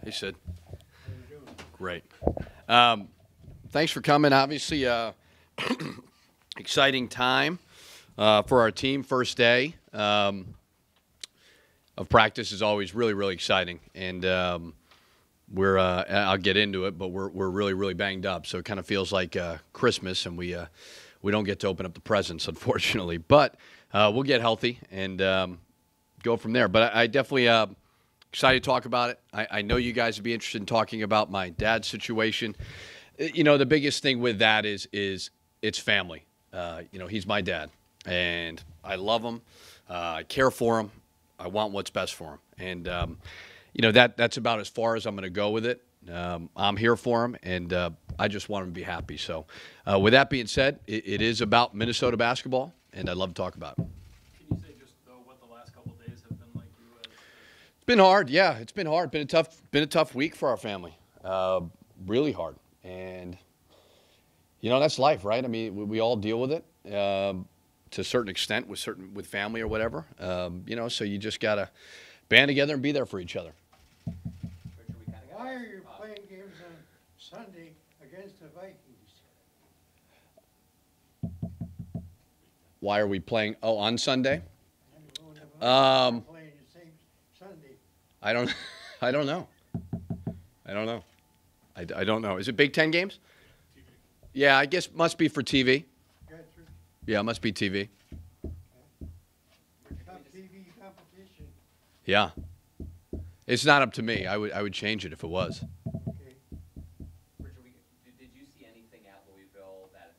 Hey, Sid. How you doing? Great. Thanks for coming. Obviously, exciting time for our team. First day of practice is always really, really exciting, and we're I'll get into it, but we're really, really banged up. So it kind of feels like Christmas, and we don't get to open up the presents, unfortunately. But we'll get healthy and go from there. But I definitely excited to talk about it. I know you guys would be interested in talking about my dad's situation. You know, the biggest thing with that is it's family. You know, he's my dad, and I love him. I care for him. I want what's best for him. And, you know, that's about as far as I'm going to go with it. I'm here for him, and I just want him to be happy. So with that being said, it is about Minnesota basketball, and I'd love to talk about it. Can you say just what the last couple of days have been like you as? It's been hard. Yeah, it's been hard. Been a tough week for our family. Really hard. And, you know, that's life, right? I mean, we all deal with it to a certain extent with family or whatever. You know, so you just got to band together and be there for each other. Why are you playing games on Sunday against the Vikings? Why are we playing? Oh, on Sunday? The Vikings are playing the same Sunday. I don't know. I don't know. Is it Big Ten games? TV. Yeah, I guess must be for TV. Gotcha. Yeah, it must be TV. Top TV competition. Yeah. It's not up to me. I would change it if it was. Okay. Richard, did you see anything at Louisville that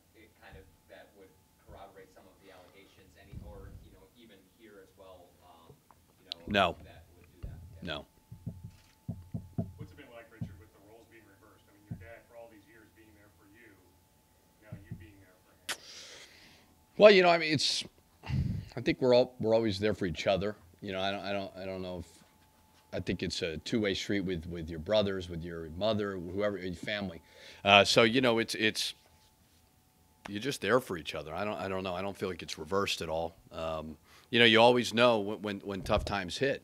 that would corroborate some of the allegations, or even here as well? No. That would do that. Yeah. No. What's it been like, Richard, with the roles being reversed? I mean, your dad for all these years being there for you, now you being there for him. Well, you know, I mean, I think we're always there for each other. You know, I don't know if. I think it's a two-way street with your brothers, with your mother, whoever, your family. So you know, it's you're just there for each other. I don't know. I don't feel like it's reversed at all. You know, you always know when tough times hit,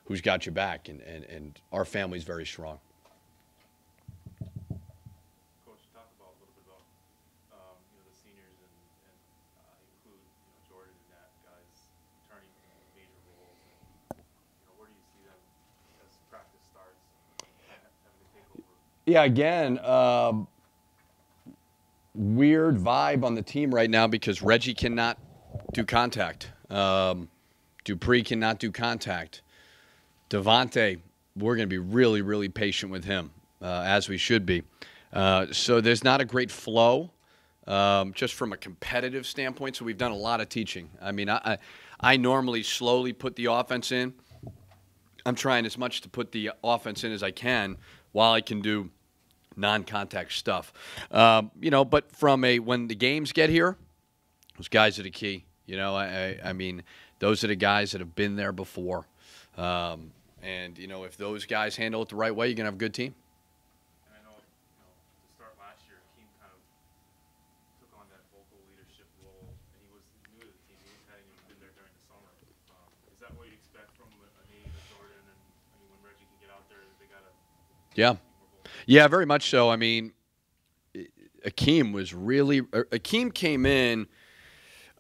who's got your back, and our family's very strong. Coach, talk about a little bit about the seniors and include Jordan and that guys returning major roles. And, where do you see them as practice starts, having to take over? Yeah, again, weird vibe on the team right now because Reggie cannot do contact. Dupree cannot do contact. Devontae, we're going to be really, really patient with him, as we should be. So there's not a great flow, just from a competitive standpoint. So we've done a lot of teaching. I mean, I normally slowly put the offense in. I'm trying as much to put the offense in as I can while I can do non-contact stuff. You know, but when the games get here, those guys are the key. You know, I mean, those are the guys that have been there before. And, you know, if those guys handle it the right way, you're going to have a good team. And I know, to start last year, Keem kind of took on that vocal leadership role, and he was new to the team. He hadn't even been there during the summer. Is that what you expect from a Nate or Jordan? And I mean, when Reggie can get out there, they got to Yeah. Yeah, very much so. I mean, Akeem came in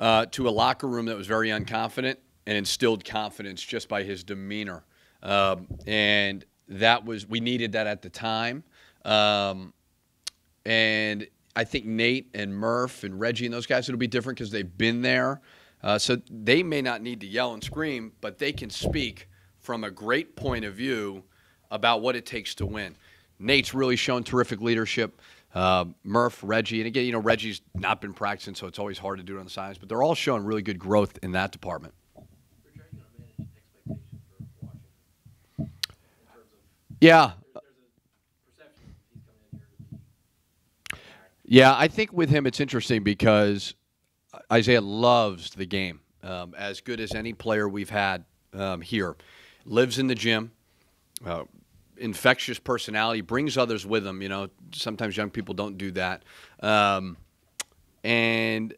to a locker room that was very unconfident and instilled confidence just by his demeanor. And we needed that at the time. And I think Nate and Murph and Reggie and those guys, it'll be different because they've been there. So they may not need to yell and scream, but they can speak from a great point of view about what it takes to win. Nate's really shown terrific leadership. Murph, Reggie, and again, you know, Reggie's not been practicing, so it's always hard to do it on the sides, but they're all showing really good growth in that department. Richard, how are you going to manage expectations for Washington in terms of Yeah. there's a perception he's coming in here to be Yeah, I think with him it's interesting because Isaiah loves the game, as good as any player we've had here. Lives in the gym, infectious personality, brings others with him. You know, sometimes young people don't do that. And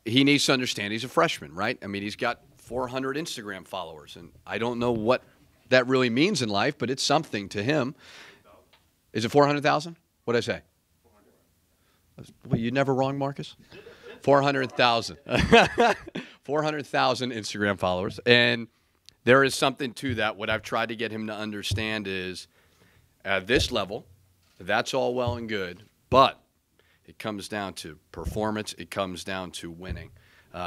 he needs to understand he's a freshman, right? I mean, he's got 400 Instagram followers, and I don't know what that really means in life, but it's something to him. Is it 400,000? What did I say? Well, you never wrong, Marcus? 400,000. 400,000 Instagram followers. And there is something to that. What I've tried to get him to understand is at this level, that's all well and good, but it comes down to performance. It comes down to winning.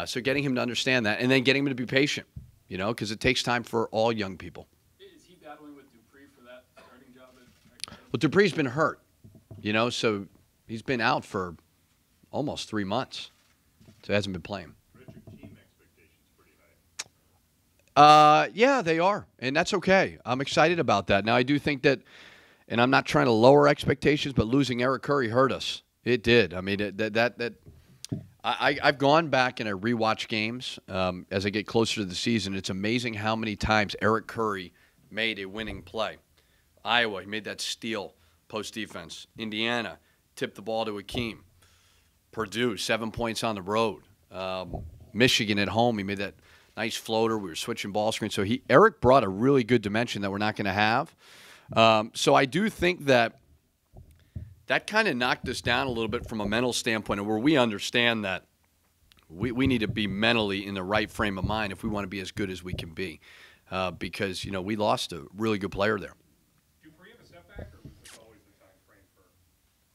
So getting him to understand that and then getting him to be patient, because it takes time for all young people. Is he battling with Dupree for that starting job at Well, Dupree's been hurt, so he's been out for almost 3 months. So he hasn't been playing. Richard, team expectations pretty high. Yeah, they are, and that's okay. I'm excited about that. Now, I do think that, and I'm not trying to lower expectations, but losing Eric Curry hurt us. It did. I mean, I've gone back and I rewatch games as I get closer to the season. It's amazing how many times Eric Curry made a winning play. Iowa, he made that steal post defense. Indiana tipped the ball to Akeem. Purdue, 7 points on the road. Michigan at home, he made that nice floater. We were switching ball screens. So Eric brought a really good dimension that we're not going to have. So I do think that kind of knocked us down a little bit from a mental standpoint, where we understand that we need to be mentally in the right frame of mind if we want to be as good as we can be. Because, we lost a really good player there. Do Dupree have a setback, or was this always the time frame for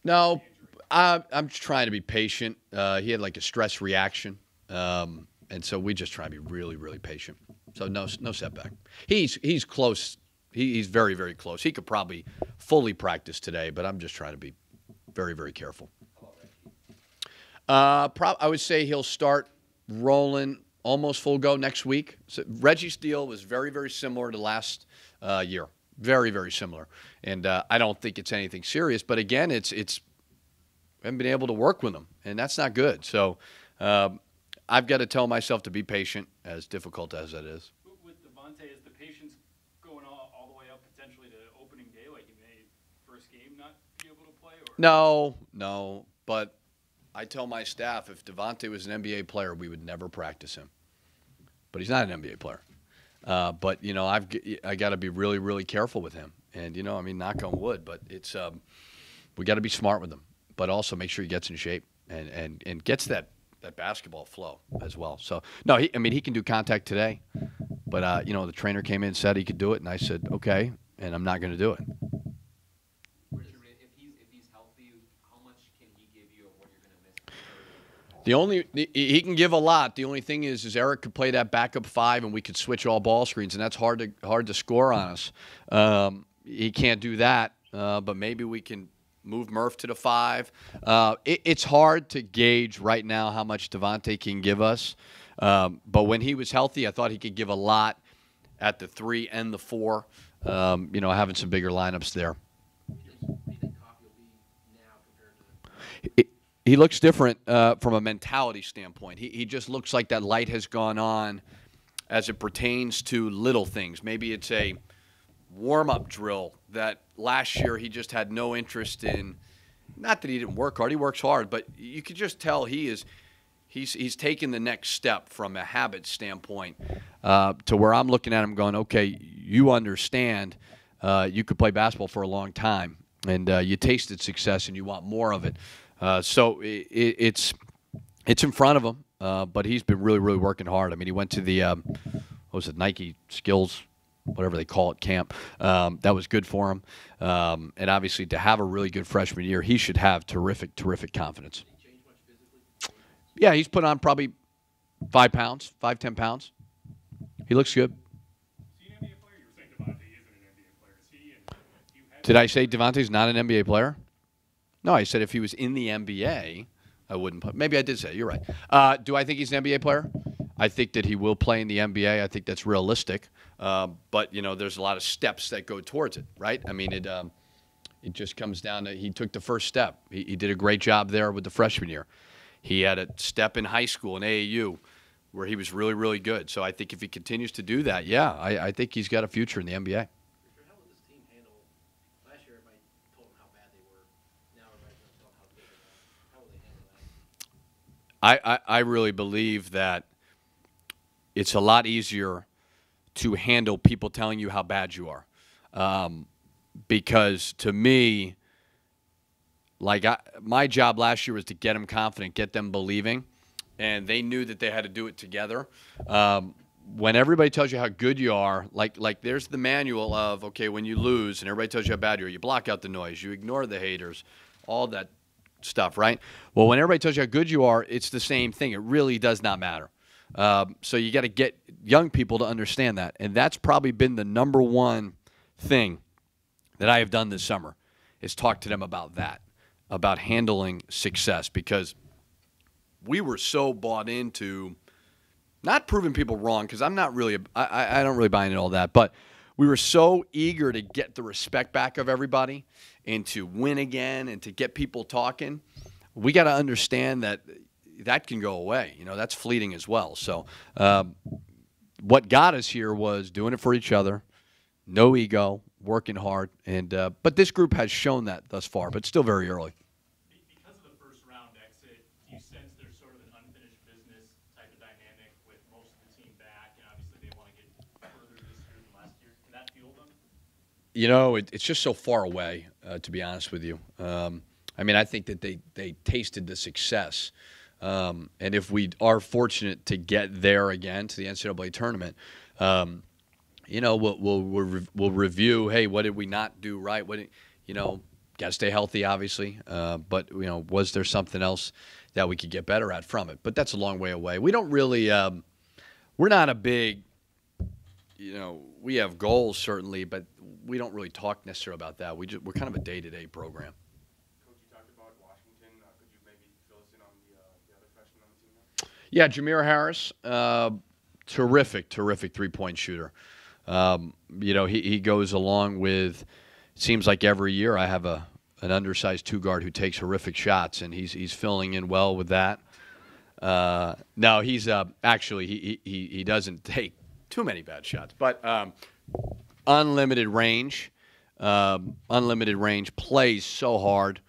No, injury? I'm just trying to be patient. He had like a stress reaction. And so we just try to be really, really patient. So no setback. He's close. He's very, very close. He could probably fully practice today, but I'm just trying to be very, very careful. I would say he'll start rolling almost full go next week. So Reggie's deal was very, very similar to last year. Very, very similar. And I don't think it's anything serious. But again, I haven't been able to work with him, and that's not good. So I've got to tell myself to be patient, as difficult as that is. With Devontae, is the patience going all the way up potentially to opening day, like he may first game not be able to play? Or? No. But I tell my staff, if Devontae was an NBA player, we would never practice him. But he's not an NBA player. But I got to be really, really careful with him. And knock on wood. But it's we got to be smart with him. But also make sure he gets in shape and gets that basketball flow as well. So no, he can do contact today. But the trainer came in and said he could do it, and I said okay, and I'm not going to do it. Richard, if he's healthy, how much can he give you of what you're going to miss? He can give a lot. The only thing is Eric could play that backup five, and we could switch all ball screens, and that's hard to score on us. He can't do that, but maybe we can move Murph to the five. It's hard to gauge right now how much Devontae can give us. But when he was healthy, I thought he could give a lot at the 3 and the 4. Having some bigger lineups there. What do you think Coffee will be now compared to? He looks different from a mentality standpoint. He just looks like that light has gone on as it pertains to little things. Maybe it's a warm-up drill that last year he just had no interest in. Not that he didn't work hard. He works hard, but you could just tell he's taken the next step from a habit standpoint to where I'm looking at him going, okay, you understand you could play basketball for a long time, and you tasted success and you want more of it. So it's in front of him, but he's been really, really working hard. I mean, he went to the Nike Skills, whatever they call it, camp. That was good for him. And obviously to have a really good freshman year, he should have terrific, terrific confidence. Did he change much physically? Yeah, he's put on probably 10 pounds. He looks good. Is he an NBA player? You were saying Devontae isn't an NBA player. Is he? And you had Did I say Devontae's not an NBA player? No, I said if he was in the NBA, I wouldn't put. Maybe I did say it. You're right. Do I think he's an NBA player? I think that he will play in the NBA. I think that's realistic. But, there's a lot of steps that go towards it, right? I mean, it just comes down to he took the first step. He did a great job there with the freshman year. He had a step in high school in AAU where he was really, really good. So I think if he continues to do that, yeah, I think he's got a future in the NBA. Richard, how will this team handle last year? Everybody told them how bad they were. Now everybody's going to tell them how good they are. How will they handle that? I really believe that it's a lot easier to handle people telling you how bad you are. Because to me, like my job last year was to get them confident, get them believing, and they knew that they had to do it together. When everybody tells you how good you are, like there's the manual of, okay, when you lose and everybody tells you how bad you are, you block out the noise, you ignore the haters, all that stuff, right? Well, when everybody tells you how good you are, it's the same thing. It really does not matter. So you got to get young people to understand that, and that's probably been the number one thing that I have done this summer is talk to them about that, about handling success, because we were so bought into not proving people wrong, because I'm not really I don't really buy into all that, but we were so eager to get the respect back of everybody and to win again and to get people talking. We got to understand that that can go away. You know, that's fleeting as well. So what got us here was doing it for each other, no ego, working hard, and but this group has shown that thus far, but still very early. Because of the first round exit, do you sense there's sort of an unfinished business type of dynamic with most of the team back, and obviously they want to get further this year than last year? Can that fuel them? You know, it's just so far away, to be honest with you. I mean, I think that they tasted the success. And if we are fortunate to get there again to the NCAA tournament, you know, we'll review, hey, what did we not do right? You know, got to stay healthy, obviously. But, you know, was there something else that we could get better at from it? But that's a long way away. We don't really we're not a big, you know, we have goals, certainly, but we don't really talk necessarily about that. We're kind of a day-to-day program. Coach, you talked about Washington. Could you maybe fill us in on the other freshman on the team now? Yeah, Jameer Harris, terrific three-point shooter. You know, he goes along with, it seems like every year I have an undersized two-guard who takes horrific shots, and he's filling in well with that. No, he's actually, he doesn't take too many bad shots, but unlimited range, plays so hard,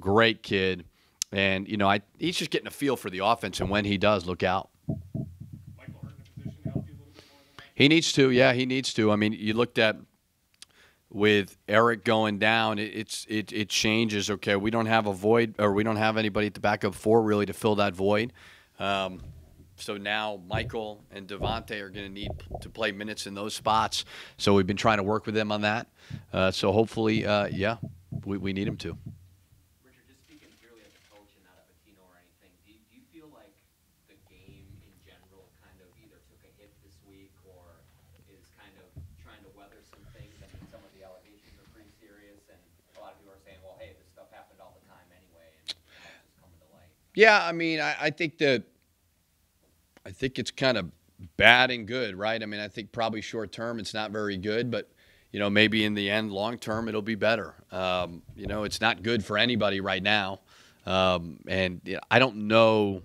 great kid. And, you know, he's just getting a feel for the offense, and when he does, look out. Michael Hurt in a position to help you a little bit more than that? He needs to, yeah, he needs to. I mean, you looked at with Eric going down, it changes. Okay, we don't have a void, or we don't have anybody at the backup four really to fill that void. So now Michael and Devontae are going to need to play minutes in those spots. So we've been trying to work with them on that. So hopefully, yeah, we need them to. Richard, just speaking purely as a coach and not a Pitino or anything, do you feel like the game in general kind of either took a hit this week or is kind of trying to weather some things? I mean, some of the allegations are pretty serious, and a lot of people are saying, well, hey, this stuff happened all the time anyway, and it's just coming to light. Yeah, I mean, I think it's kind of bad and good, right? I mean, I think probably short term it's not very good, but, you know, maybe in the end, long term, it'll be better. You know, it's not good for anybody right now. And you know, I don't know.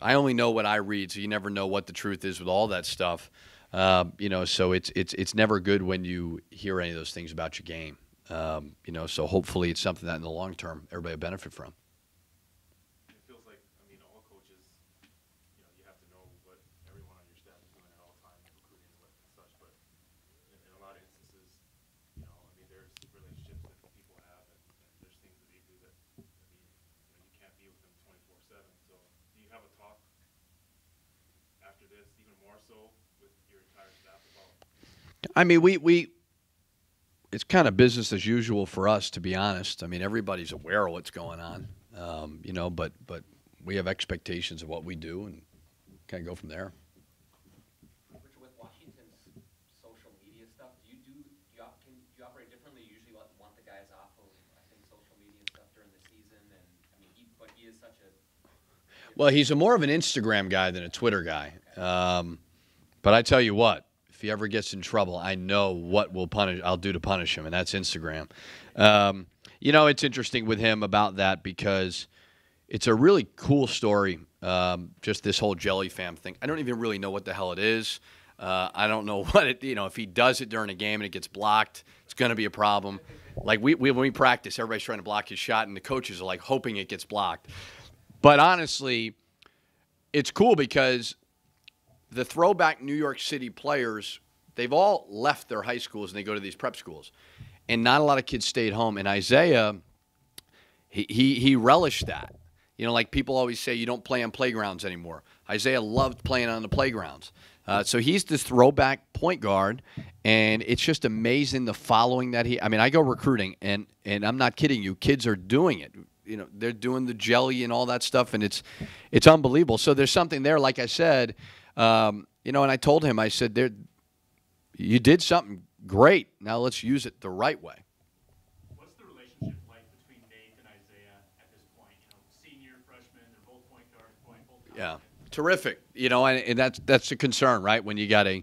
I only know what I read, so you never know what the truth is with all that stuff. You know, so it's never good when you hear any of those things about your game. You know, so hopefully it's something that in the long term everybody will benefit from. It feels like, I mean, all coaches, you know, you have to know what everyone on your staff is doing at all times, recruiting and such, but in a lot of instances, you know, I mean, there's relationships that people have, and there's things that they do that, I mean, you know, you can't be with them 24/7. So do you have a talk after this, even more so, with your entire staff about? I mean, it's kind of business as usual for us, to be honest. I mean, everybody's aware of what's going on, you know, but we have expectations of what we do and kind of go from there. Richard, with Washington's social media stuff, do you operate differently? You usually want the guys off of, I think, social media and stuff during the season, and I mean, but he is such a. Well, he's more of an Instagram guy than a Twitter guy. But I tell you what, if he ever gets in trouble, I know what I'll do to punish him, and that's Instagram. You know, it's interesting with him about that because it's a really cool story, just this whole jelly fam thing. I don't even really know what the hell it is. I don't know what it, you know, if he does it during a game and it gets blocked, it's going to be a problem. Like when we practice, everybody's trying to block his shot, and the coaches are like hoping it gets blocked. But honestly, it's cool because the throwback New York City players, they've all left their high schools and they go to these prep schools. And not a lot of kids stayed home. And Isaiah, he relished that. You know, like people always say, you don't play on playgrounds anymore. Isaiah loved playing on the playgrounds. So he's this throwback point guard, and it's just amazing the following that he – I mean, I go recruiting, and I'm not kidding you. Kids are doing it. You know, they're doing the jelly and all that stuff, and it's unbelievable. So there's something there, like I said, you know, and I told him, I said, you did something great. Now let's use it the right way. What's the relationship like between Nate and Isaiah at this point? You know, senior, freshman, they're both point guards, both Yeah, terrific. You know, and that's a concern, right? When you got a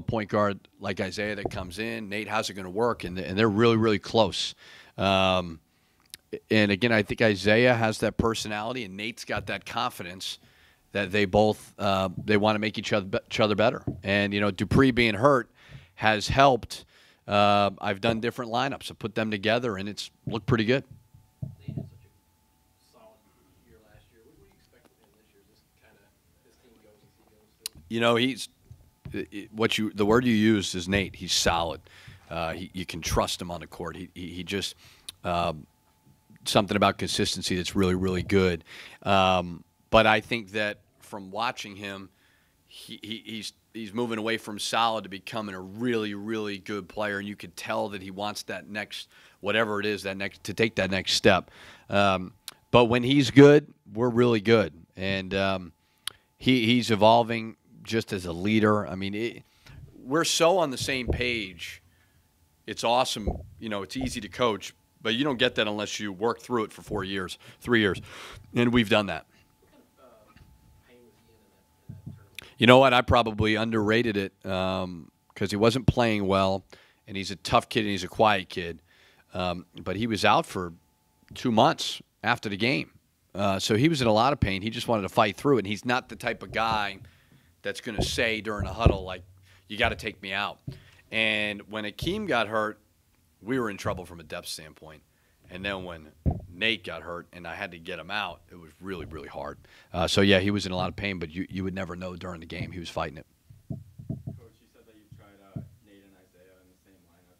point guard like Isaiah that comes in, Nate, how's it going to work? And they're really, really close. And again, I think Isaiah has that personality, and Nate's got that confidence that they both they want to make each other better. And you know, Dupree being hurt has helped. I've done different lineups. I put them together, and it's looked pretty good. Nate had such a solid year last year. What do you expect from him this year? Just kind of this team goes as he goes to. You know, the word you used is Nate. He's solid. You can trust him on the court. He just something about consistency that's really, really good. But I think that from watching him, he's moving away from solid to becoming a really, really good player, and you could tell that he wants that next, whatever it is, to take that next step. But when he's good, we're really good, and he's evolving just as a leader. I mean, we're so on the same page. It's awesome. You know, it's easy to coach, but you don't get that unless you work through it for 3 years, and we've done that. You know what? I probably underrated it because he wasn't playing well, and he's a tough kid and he's a quiet kid. But he was out for 2 months after the game. So he was in a lot of pain. He just wanted to fight through it, and he's not the type of guy that's going to say during a huddle, like, you got to take me out. And when Akeem got hurt, we were in trouble from a depth standpoint. And then when Nate got hurt and I had to get him out, it was really, really hard. So, yeah, he was in a lot of pain, but you would never know during the game. He was fighting it. Coach, you said that you tried Nate and Isaiah in the same lineup.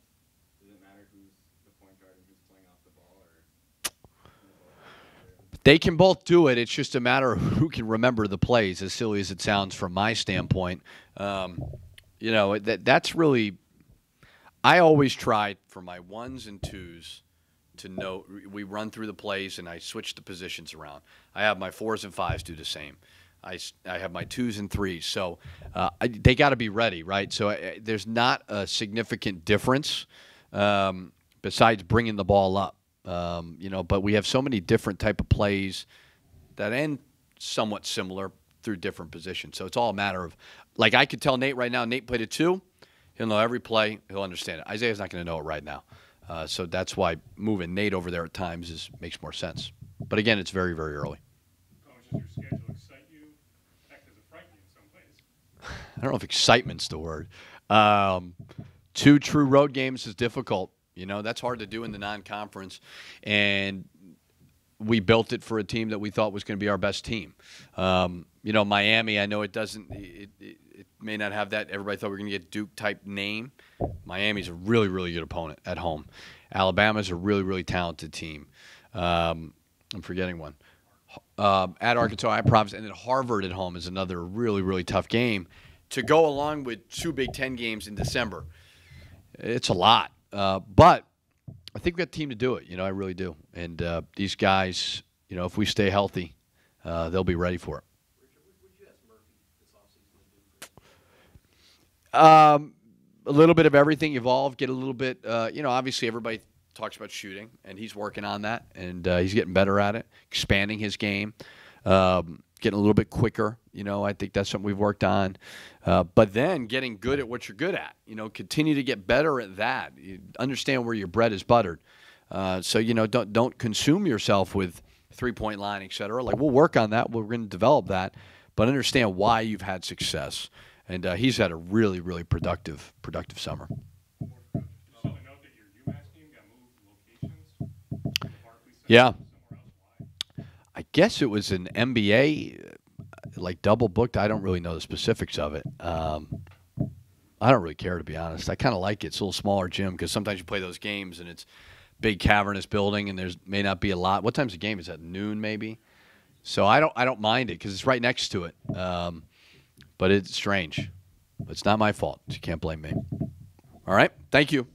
Does it matter who's the point guard and who's playing off the ball? They can both do it. It's just a matter of who can remember the plays, as silly as it sounds from my standpoint. You know, that's really – I always tried for my ones and twos – to know we run through the plays and I switch the positions around. I have my 4s and 5s do the same. I have my 2s and 3s. So they got to be ready, right? So there's not a significant difference besides bringing the ball up. You know, but we have so many different type of plays that end somewhat similar through different positions. So it's all a matter of, like, I could tell Nate right now, Nate played a 2. He'll know every play. He'll understand it. Isaiah's not going to know it right now. So that's why moving Nate over there at times makes more sense. But again, it's very, very early. Coach, does your schedule excite you? Heck, does it frighten you in some ways? I don't know if excitement's the word. 2 true road games is difficult. You know, that's hard to do in the non-conference. And we built it for a team that we thought was going to be our best team. You know, Miami, I know it doesn't – it may not have that. Everybody thought we were going to get Duke-type name. Miami's a really, really good opponent at home. Alabama's a really, really talented team. I'm forgetting one. At Arkansas, at Providence, and then Harvard at home is another really, really tough game to go along with 2 Big Ten games in December. It's a lot. But I think we've got a team to do it. You know, I really do. And these guys, you know, if we stay healthy, they'll be ready for it. Richard, what did you ask Murphy this offseason to do? A little bit of everything, evolve, get a little bit, you know, obviously everybody talks about shooting, and he's working on that, and he's getting better at it, expanding his game, getting a little bit quicker. You know, I think that's something we've worked on. But then getting good at what you're good at. You know, continue to get better at that. You understand where your bread is buttered. So, you know, don't consume yourself with three-point line, et cetera. Like, we'll work on that. We're going to develop that. But understand why you've had success. And he's had a really, really productive summer. Yeah. I guess it was an NBA like double booked. I don't really know the specifics of it. I don't really care, to be honest. I kind of like it. It's a little smaller gym because sometimes you play those games and it's big cavernous building and there's may not be a lot. What time's the game? Is that noon maybe? So I don't mind it because it's right next to it. But it's strange. It's not my fault. You can't blame me. All right. Thank you.